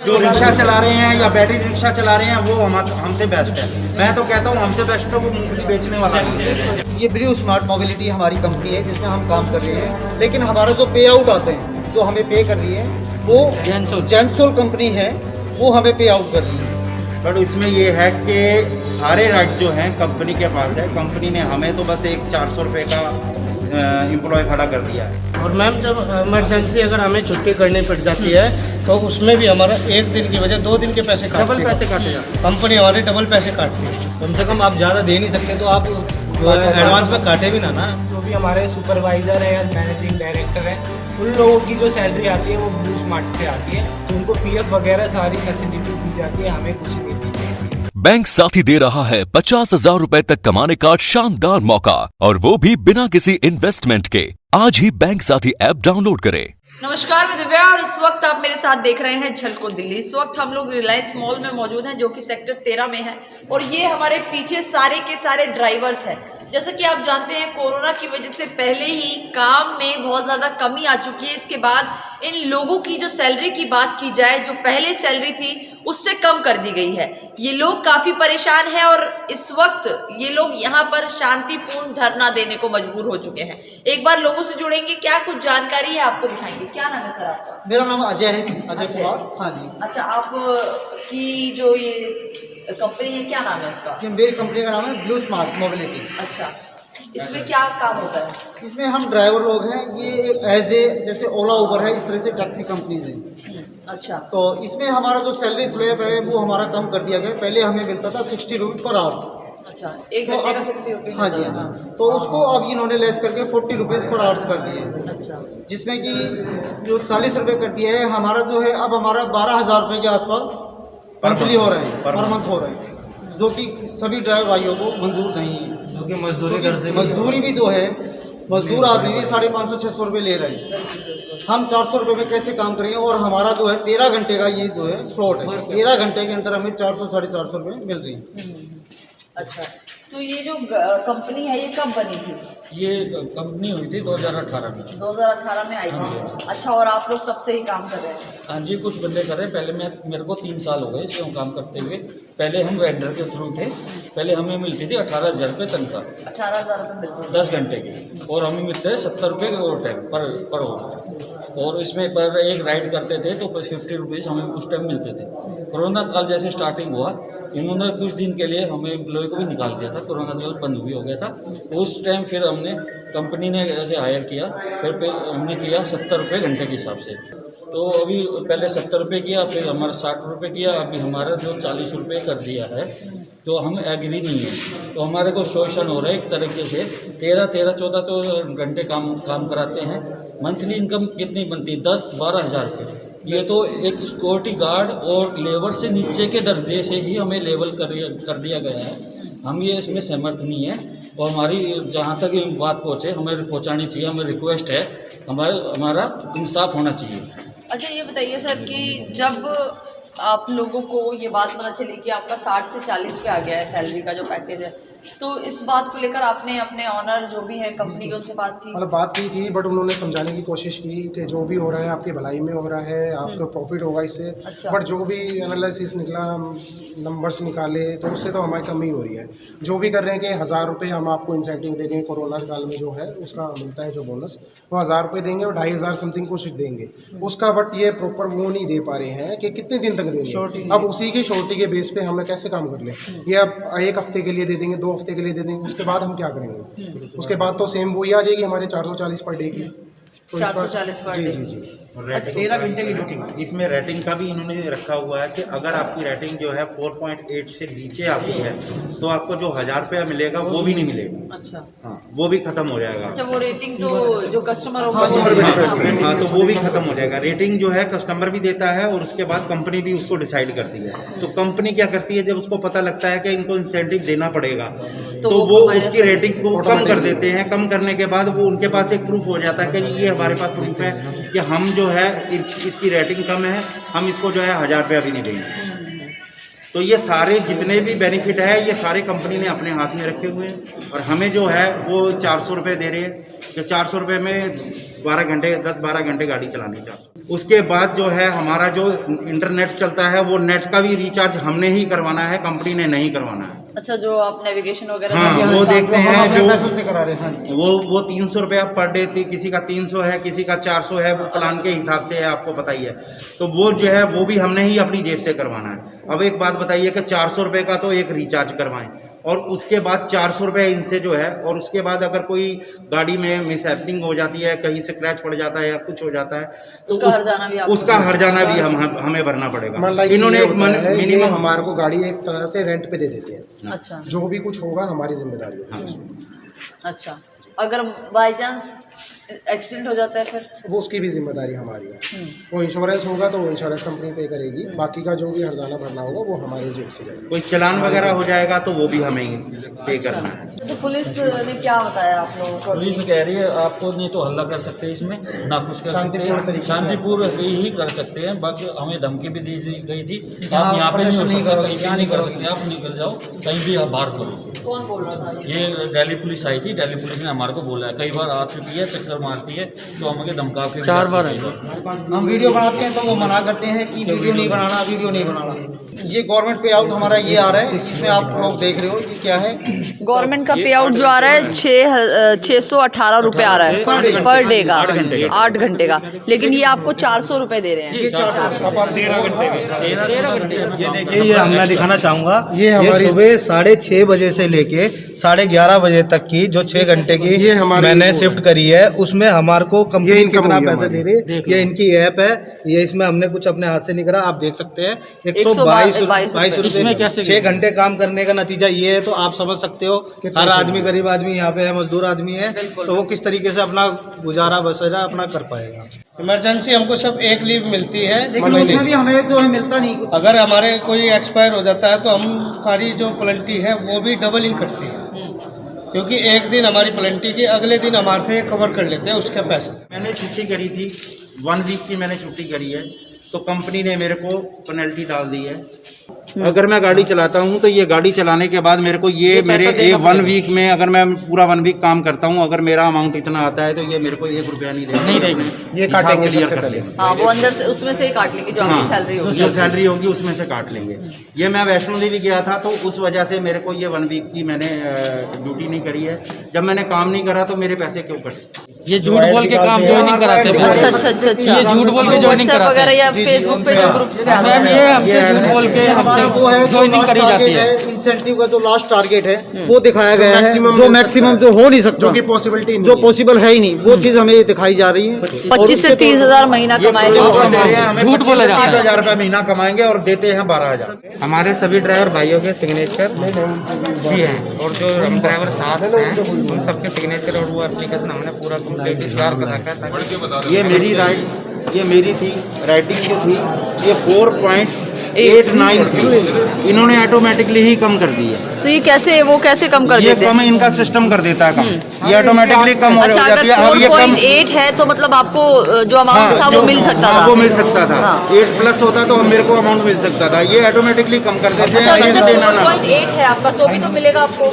जो रिक्शा चला रहे हैं या बैटरी रिक्शा चला रहे हैं वो हमसे बेस्ट है। मैं तो कहता हूँ हमसे बेस्ट तो वो मूंगफली बेचने वाला है। ये ब्लू स्मार्ट मोबिलिटी हमारी कंपनी है जिसमें हम काम कर रहे हैं, लेकिन हमारा जो पे आउट आते हैं जो हमें पे कर रही है वो जेंसोल कंपनी है, वो हमें पे आउट कर रही है। बट इसमें ये है कि सारे राइट जो हैं कंपनी के पास है। कंपनी ने हमें तो बस एक 400 रुपये का एम्प्लॉय खड़ा कर दिया है। और मैम जब इमरजेंसी अगर हमें छुट्टी करनी पड़ जाती है तो उसमें भी हमारा 1 दिन की वजह 2 दिन के पैसे डबल पैसे काटे जाते हैं। कंपनी हमारे डबल पैसे काटती है। कम से कम आप ज़्यादा दे नहीं सकते तो आप एडवांस में काटे भी ना। जो भी हमारे सुपरवाइजर है या मैनेजिंग डायरेक्टर है, उन लोगों की जो सैलरी आती है वो ब्लू स्मार्ट से आती है, तो उनको पीएफ वगैरह सारी फैसिलिटी दी जाती है, हमें कुछ नहीं दी जाती। बैंक साथी दे रहा है 50,000 रुपए तक कमाने का शानदार मौका, और वो भी बिना किसी इन्वेस्टमेंट के। आज ही बैंक साथी ऐप डाउनलोड करें। नमस्कार, मैं दिव्या और इस वक्त आप मेरे साथ देख रहे हैं झलको दिल्ली। इस वक्त हम लोग रिलायंस मॉल में मौजूद हैं जो कि सेक्टर 13 में है, और ये हमारे पीछे सारे के सारे ड्राइवर्स हैं। जैसे कि आप जानते हैं कोरोना की वजह से पहले ही काम में बहुत ज़्यादा कमी आ चुकी है। इसके बाद इन लोगों की जो सैलरी की बात की जाए, जो पहले सैलरी थी उससे कम कर दी गई है। ये लोग काफ़ी परेशान हैं और इस वक्त ये लोग यहाँ पर शांतिपूर्ण धरना देने को मजबूर हो चुके हैं। एक बार लोगों से जुड़ेंगे, क्या कुछ जानकारी है आपको दिखाएंगे। क्या नाम है सर आपका? मेरा नाम अजय है, अजय कुमार। हाँ जी। अच्छा, आप की जो ये कंपनी है क्या नाम है उसका? ये मेरी कंपनी का नाम है ब्लू स्मार्ट मोबिलिटी। अच्छा, इसमें क्या काम होता है? इसमें हम ड्राइवर लोग हैं, ये एज ए जैसे ओला उबर है इस तरह से टैक्सी कंपनीज हैं। अच्छा, तो इसमें हमारा जो सैलरी स्लैब है वो हमारा कम कर दिया गया। पहले हमें मिलता था 60 रुपये पर आवर। अच्छा, एक घंटे का 60 रुपये? हाँ जी, हाँ। तो उसको अब इन्होंने लेस करके 40 रुपीज़ पर आवर्स कर दिए। अच्छा, जिसमें कि जो 40 रुपये कर दिया है हमारा जो है अब हमारा 12,000 रुपये के आसपास मंथली हो रहे हैं, पर मंथ हो रहे हैं, जो कि सभी ड्राइवर भाइयों को मंजूर नहीं है। क्योंकि मजदूरी घर से मजदूरी भी तो है, मजदूर आदमी भी 550-600 रुपये ले रहे हैं। हम 400 रुपये में कैसे काम करेंगे? और हमारा जो है 13 घंटे का ये जो है स्लॉट है, 13 घंटे के अंदर हमें 400-450 रुपये मिल रही है। अच्छा, तो ये जो कंपनी है ये कब बनी थी? ये कंपनी हुई थी 2018 में। 2018 में आई थी। अच्छा, और आप लोग तब से ही काम कर रहे हैं? हाँ जी, कुछ बंदे कर रहे हैं। पहले मेरे को 3 साल हो गए इससे हम काम करते हुए। पहले हम वेंडर के थ्रू थे। पहले हमें मिलती थी 18,000 रुपये तनख्वाह, 18,000 रुपये मिलते हैं 10 घंटे की, और हमें मिलते हैं 70 रुपये ओवर टाइम पर ओवर। और इसमें पर एक राइड करते थे तो 50 रुपीज़ हमें उस टाइम मिलते थे। कोरोना काल जैसे स्टार्टिंग हुआ, इन्होंने कुछ दिन के लिए हमें एम्प्लॉय को भी निकाल दिया था। कोरोना काल बंद भी हो गया था उस टाइम। फिर हमने कंपनी ने ऐसे हायर किया, फिर हमने किया 70 रुपये घंटे के हिसाब से। तो अभी पहले 70 रुपये किया, फिर हमारा 60 रुपये किया, अभी हमारा जो 40 रुपये कर दिया है। तो हम एग्री नहीं है, तो हमारे को शोषण हो रहा है एक तरीके से। 13-14 तो घंटे काम कराते हैं। मंथली इनकम कितनी बनती है? 10-12 हज़ार रुपये। ये तो एक सिक्योरिटी गार्ड और लेबर से नीचे के दर्जे से ही हमें लेवल कर दिया गया है। हम ये इसमें सहमत नहीं है, और हमारी जहाँ तक बात पहुँचे हमें पहुँचानी चाहिए। हमें रिक्वेस्ट है, हमारा इंसाफ होना चाहिए। अच्छा, ये बताइए सर कि जब आप लोगों को ये बात पता चली कि आपका 60 से 40 पे आ गया है सैलरी का जो पैकेज है, तो इस बात को लेकर आपने अपने ऑनर जो भी है कंपनी के उनसे बात की? मतलब बात की थी, बट उन्होंने समझाने की कोशिश की कि जो भी हो रहा है आपकी भलाई में हो रहा है, आपका प्रॉफिट होगा इससे। अच्छा। बट जो भी एनालिसिस निकला, नंबर्स निकाले, तो उससे तो हमारी कमी हो रही है। जो भी कर रहे हैं कि 1,000 रुपये हम आपको इंसेंटिव देंगे, कोरोना काल में जो है उसका मिलता है जो बोनस, वो 1,000 रुपये देंगे और 2,500 समथिंग कुछ देंगे उसका। बट ये प्रॉपर वो नहीं दे पा रहे हैं कि कितने दिन तक देंगे। अब उसी की छोटी के बेस पे हमें कैसे काम कर लें? ये अब 1 हफ्ते के लिए दे देंगे, 2 हफ्ते के लिए दे देंगे, उसके बाद हम क्या करेंगे? उसके बाद तो सेम वही आ जाएगी हमारे 440 पर डे की। तो 440 पर जी डे। जी जी। अच्छा, 13 घंटे की रेटिंग, इसमें रेटिंग का भी इन्होंने रखा हुआ है कि अगर आपकी रेटिंग जो है 4.8 से नीचे आती है तो आपको जो 1,000 रुपया मिलेगा वो भी नहीं मिलेगा। अच्छा, हाँ, वो भी खत्म हो जाएगा। अच्छा, वो रेटिंग तो जो कस्टमर होगा हाँ, तो वो भी खत्म हो जाएगा। रेटिंग जो है कस्टमर भी देता है और उसके बाद कंपनी भी उसको डिसाइड करती है। तो कंपनी क्या करती है, जब उसको पता लगता है कि इनको इंसेंटिव देना पड़ेगा तो वो उसकी रेटिंग को कम कर देते हैं। कम करने के बाद वो उनके पास एक प्रूफ हो जाता है कि ये हमारे पास प्रूफ है कि हम जो है इसकी रेटिंग कम है, हम इसको जो है 1,000 रुपया भी नहीं देंगे। तो ये सारे जितने भी बेनिफिट है ये सारे कंपनी ने अपने हाथ में रखे हुए हैं, और हमें जो है वो 400 रुपये दे रहे हैं कि 400 रुपये में 10-12 घंटे गाड़ी चलानी चाहिए। उसके बाद जो है हमारा जो इंटरनेट चलता है वो नेट का भी रिचार्ज हमने ही करवाना है, कंपनी ने नहीं करवाना है। अच्छा, जो आप नेविगेशन वगैरह हाँ, वो देखते हैं जो पैसों से करा रहे हैं। वो 300 रुपया पर डे थी, किसी का 300 है, किसी का 400 है, वो प्लान के हिसाब से है, आपको पता ही है। तो वो जो है वो भी हमने ही अपनी जेब से करवाना है। अब एक बात बताइए कि 400 रुपये का तो एक रिचार्ज करवाएं और उसके बाद 400 रुपये इनसे जो है, और उसके बाद अगर कोई गाड़ी में मिसहैपनिंग हो जाती है, कहीं से क्रैच पड़ जाता है या कुछ हो जाता है तो उसका हर्जाना भी हमें भरना पड़ेगा। इन्होंने एक मिनिमम हमारे को गाड़ी एक तरह से रेंट पे दे देते हैं। अच्छा, जो भी कुछ होगा हमारी जिम्मेदारी होगी। अच्छा, अगर बाई चांस एक्सीडेंट हो जाता है फिर वो उसकी भी जिम्मेदारी हमारी है। वो इंश्योरेंस होगा तो वो इंश्योरेंस कंपनी पे करेगी, बाकी का जो भी हर्जाना भरना होगा वो हमारे जेब से जाएगा। कोई चालान वगैरह हो जाएगा तो वो भी हमें पे करना है। तो पुलिस ने क्या बताया आप लोगों को? पुलिस कह रही है आपको नहीं तो हल्ला कर सकते हैं, इसमें ना कुछ कर सकते हैं, शांतिपूर्वक ही कर सकते हैं। बाकी हमें धमकी भी दी गई थी, आप यहाँ पे नहीं हो सकते, कहीं भी नहीं कर सकते, आप निकल जाओ, कहीं भी आप बाहर करो। कौन बोल रहा था? ये दिल्ली पुलिस आई थी, दिल्ली पुलिस ने हमारे को बोला है, कई बार आ चुकी है, चक्कर मारती है तो हमें धमका के 4 बार हम वीडियो बनाते हैं तो वो मना करते हैं कि वीडियो नहीं बनाना, वीडियो नहीं बनाना। ये गवर्नमेंट पे आउट हमारा ये आ रहा है, इसमें आप लोग देख रहे हो कि क्या है। गवर्नमेंट का पे आउट जो आ रहा है 618 रुपये आ रहा है पर डे का, 8 घंटे का, लेकिन ये आपको 400 रुपये दे रहे हैं। ये 13 घंटे ये देखिए, ये मैं दिखाना चाहूँगा, ये हमारी सुबह 6:30 बजे से लेके 11:30 बजे तक की जो 6 घंटे की ये हमारी मैंने शिफ्ट करी है, उसमें हमारे को कंपनी इनकम कितना हुई है पैसे दे रही है। ये इनकी ऐप है, ये इसमें हमने कुछ अपने हाथ से नहीं करा, आप देख सकते हैं 122 रुपये 6 घंटे काम करने का नतीजा ये है। तो आप समझ सकते हो, हर आदमी गरीब आदमी यहाँ पे है, मजदूर आदमी है, तो वो किस तरीके से अपना गुजारा बसरा अपना कर पाएगा। इमरजेंसी हमको सब एक लीव मिलती है, लेकिन उसमें भी हमें जो है मिलता नहीं कुछ। अगर हमारे कोई एक्सपायर हो जाता है तो हम हमारी जो प्लेंटी है वो भी डबल ही कटती है, क्योंकि एक दिन हमारी प्लेंटी की अगले दिन हमारे पे कवर कर लेते हैं उसके पैसे। मैंने छुट्टी करी थी, 1 वीक की मैंने छुट्टी करी है, तो कंपनी ने मेरे को पेनल्टी डाल दी है। अगर मैं गाड़ी चलाता हूँ तो ये गाड़ी चलाने के बाद मेरे को ये मेरे 1 वीक में, अगर मैं पूरा 1 वीक काम करता हूँ, अगर मेरा अमाउंट इतना आता है तो ये मेरे को 1 रुपया नहीं देंगे, ये काटेंगे सबसे पहले। हाँ, वो अंदर से उसमें से ही काट लेंगे जो आपकी सैलरी होगी। जो सैलरी होगी उसमें से काट लेंगे। ये मैं वैष्णो देवी गया था तो उस वजह से मेरे को ये 1 वीक की मैंने ड्यूटी नहीं करी है। जब मैंने काम नहीं करा तो मेरे पैसे क्यों कटे? ये झूठ बोल के काम ज्वाइनिंग कराते हैं। अच्छा, ये झूठ बोल के ज्वाइनिंग कराते वगैरह या फेसबुक पे जो ग्रुप पे आता हैं। है, ये हमसे झूठ बोल के हमसे ज्वाइनिंग करी जाती है। इंसेंटिव का जो लास्ट टारगेट है वो दिखाया गया है, जो मैक्सिमम जो हो नहीं सकता, जो कि पॉसिबिलिटी जो पॉसिबल है ही नहीं, वो चीज हमें दिखाई जा रही है। 25 से 30 हज़ार महीना कमाएंगे। झूठ बोला जाता है। 30,000 रुपया महीना कमाएंगे और देते हैं 12,000। हमारे सभी ड्राइवर भाइयों के सिग्नेचर भी हैं, और जो हम ड्राइवर साथ हैं उन सबके सिग्नेचर और वो एप्लीकेशन हमने पूरा कंप्लीट तैयार कर रखा है। ये मेरी ये मेरी थी राइटिंग जो थी, ये 4.89 थी, इन्होंने ऑटोमेटिकली ही कम कर दी है। तो ये कैसे, वो कैसे कम कर ये देते हैं? कम इनका सिस्टम कर देता है कम, ये ऑटोमेटिकली कम हो अच्छा, जाती अगर है। अब ये कम 4.8 है तो मतलब आपको जो अमाउंट था वो मिल सकता था। वो मिल सकता था। हाँ। 8 प्लस होता तो मेरे को अमाउंट मिल सकता था। ये ऑटोमेटिकली कम कर देते अच्छा, हैं। अगर देना ना 4.8 है आपका तो भी तो मिलेगा आपको,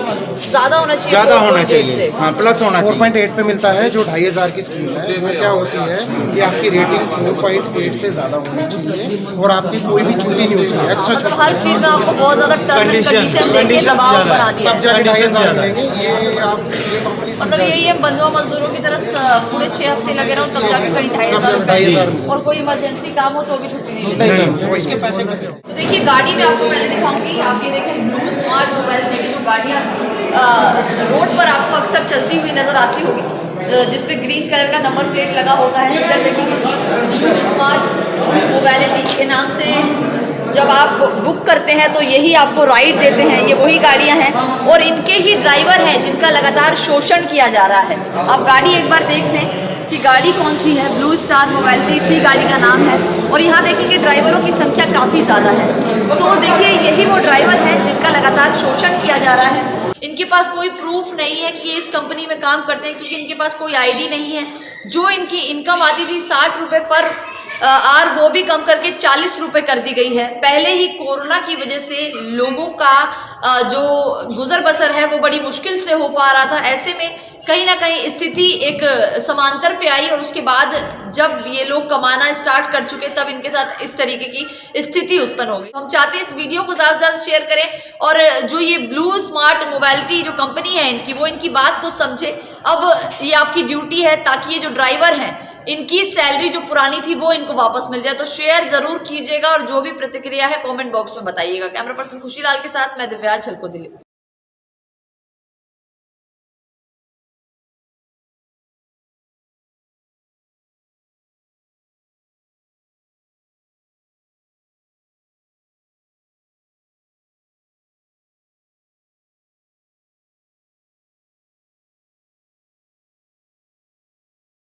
ज्यादा होना चाहिए। ज्यादा होना 4.8 चाहिए, से। हाँ प्लस होना चाहिए। 4.8 पे मिलता है, जो 2,500 की स्कीम है। इसमें क्या होती है कि आपकी रेटिंग 4.8 से ज़्यादा होनी चाहिए और आपकी कोई भी छुट्टी नहीं होनी चाहिए, एक्स्ट्रा मतलब हर चीज में आपको बहुत ज्यादा टर्म एंड कंडीशन देके दबाव बना दिया है। 2,500 मिलेंगे। ये आप ये कंपनी से मतलब यही है, बंधुआ मजदूरों की तरह पूरे 6 हफ्ते लगे रहो तब जाके कहीं 2,500 रुपए, और कोई इमरजेंसी काम हो तो भी छुट्टी नहीं मिलेगी। तो देखिए, गाड़ी में आपको पहले दिखाऊंगी। आप ये देखें, ब्लू स्मार्ट मोबाइल की जो गाड़ियाँ रोड पर आपको अक्सर चलती हुई नजर आती होगी, जिसपे ग्रीन कलर का नंबर प्लेट लगा होता है। इधर देखेंगे, ब्लू स्मार्ट मोबाइलिटी के नाम से जब आप बुक करते हैं तो यही आपको राइड देते हैं। ये वही गाड़ियां हैं और इनके ही ड्राइवर हैं जिनका लगातार शोषण किया जा रहा है। आप गाड़ी एक बार देख लें कि गाड़ी कौन सी है। ब्लू स्टार मोबाइलिटी इसी गाड़ी का नाम है, और यहाँ देखिए ड्राइवरों की संख्या काफ़ी ज़्यादा है। तो देखिए, यही वो ड्राइवर हैं जिनका लगातार शोषण किया जा रहा है। इनके पास कोई प्रूफ नहीं है कि ये इस कंपनी में काम करते हैं, क्योंकि इनके पास कोई आईडी नहीं है। जो इनकी इनकम आती थी 60 रुपये पर आर, वो भी कम करके 40 रुपये कर दी गई है। पहले ही कोरोना की वजह से लोगों का जो गुजर बसर है वो बड़ी मुश्किल से हो पा रहा था। ऐसे में कहीं ना कहीं स्थिति एक समांतर पे आई और उसके बाद जब ये लोग कमाना स्टार्ट कर चुके तब इनके साथ इस तरीके की स्थिति उत्पन्न हो गई। हम चाहते हैं इस वीडियो को ज़्यादा से ज़्यादा शेयर करें और जो ये ब्लू स्मार्ट मोबाइलिटी जो कंपनी है इनकी, वो इनकी बात को समझे। अब ये आपकी ड्यूटी है ताकि ये जो ड्राइवर हैं इनकी सैलरी जो पुरानी थी वो इनको वापस मिल जाए। तो शेयर जरूर कीजिएगा और जो भी प्रतिक्रिया है कमेंट बॉक्स में बताइएगा। कैमरा पर्सन खुशीलाल के साथ मैं दिव्या, झलको दिल्ली।